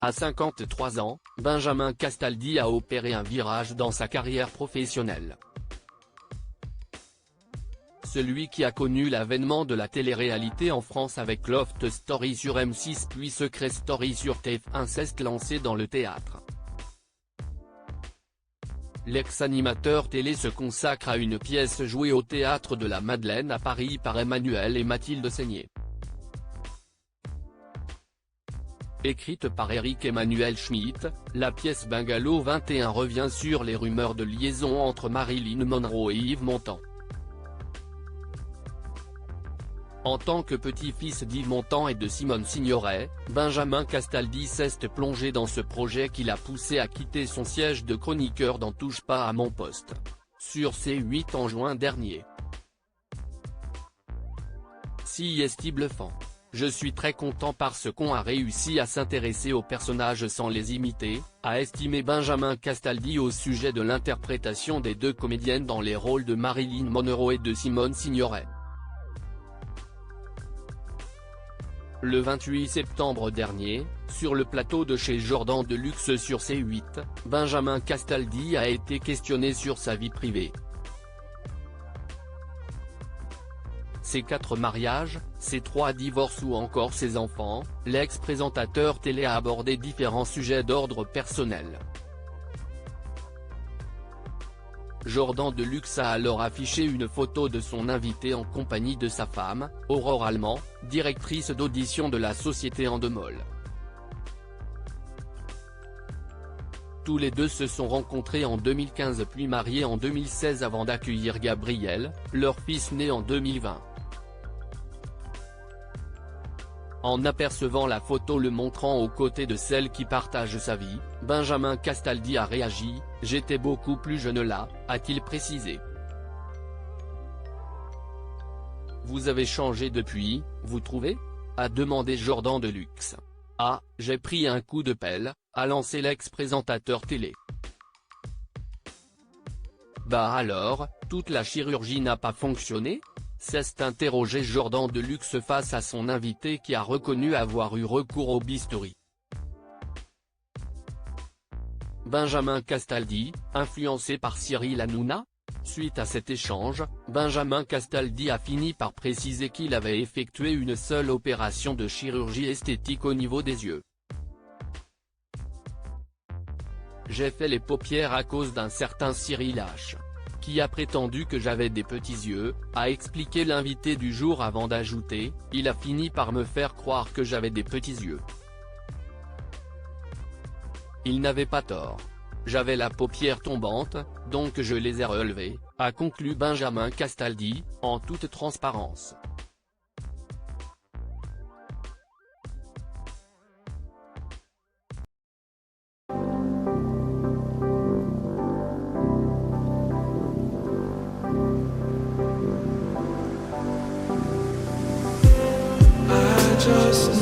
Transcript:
À 53 ans, Benjamin Castaldi a opéré un virage dans sa carrière professionnelle. Celui qui a connu l'avènement de la télé-réalité en France avec Loft Story sur M6 puis Secret Story sur TF1 s'est lancé dans le théâtre. L'ex-animateur télé se consacre à une pièce jouée au Théâtre de la Madeleine à Paris par Emmanuel et Mathilde Seigner. Écrite par Éric Emmanuel Schmitt, la pièce Bungalow 21 revient sur les rumeurs de liaison entre Marilyn Monroe et Yves Montand. En tant que petit-fils d'Yves Montand et de Simone Signoret, Benjamin Castaldi s'est plongé dans ce projet qui l'a poussé à quitter son siège de chroniqueur dans Touche pas à mon poste. Sur C8 en juin dernier. Si est bluffant. Je suis très content parce qu'on a réussi à s'intéresser aux personnages sans les imiter, a estimé Benjamin Castaldi au sujet de l'interprétation des deux comédiennes dans les rôles de Marilyn Monroe et de Simone Signoret. Le 28 septembre dernier, sur le plateau de chez Jordan Deluxe sur C8, Benjamin Castaldi a été questionné sur sa vie privée. Ses 4 mariages, ses 3 divorces ou encore ses enfants, l'ex-présentateur télé a abordé différents sujets d'ordre personnel. Jordan Deluxe a alors affiché une photo de son invité en compagnie de sa femme, Aurore Allemand, directrice d'audition de la société Endemol. Tous les deux se sont rencontrés en 2015 puis mariés en 2016 avant d'accueillir Gabriel, leur fils né en 2020. En apercevant la photo le montrant aux côtés de celle qui partage sa vie, Benjamin Castaldi a réagi « J'étais beaucoup plus jeune là », a-t-il précisé. « Vous avez changé depuis, vous trouvez ?» a demandé Jordan Deluxe. « Ah, j'ai pris un coup de pelle », a lancé l'ex-présentateur télé. « Bah alors, toute la chirurgie n'a pas fonctionné ?» s'est interrogé Jordan Deluxe face à son invité qui a reconnu avoir eu recours au bistouri. Benjamin Castaldi, influencé par Cyril Hanouna ? Suite à cet échange, Benjamin Castaldi a fini par préciser qu'il avait effectué une seule opération de chirurgie esthétique au niveau des yeux. J'ai fait les paupières à cause d'un certain Cyril H. qui a prétendu que j'avais des petits yeux, a expliqué l'invité du jour avant d'ajouter, il a fini par me faire croire que j'avais des petits yeux. Il n'avait pas tort. J'avais la paupière tombante, donc je les ai relevées, a conclu Benjamin Castaldi, en toute transparence. Just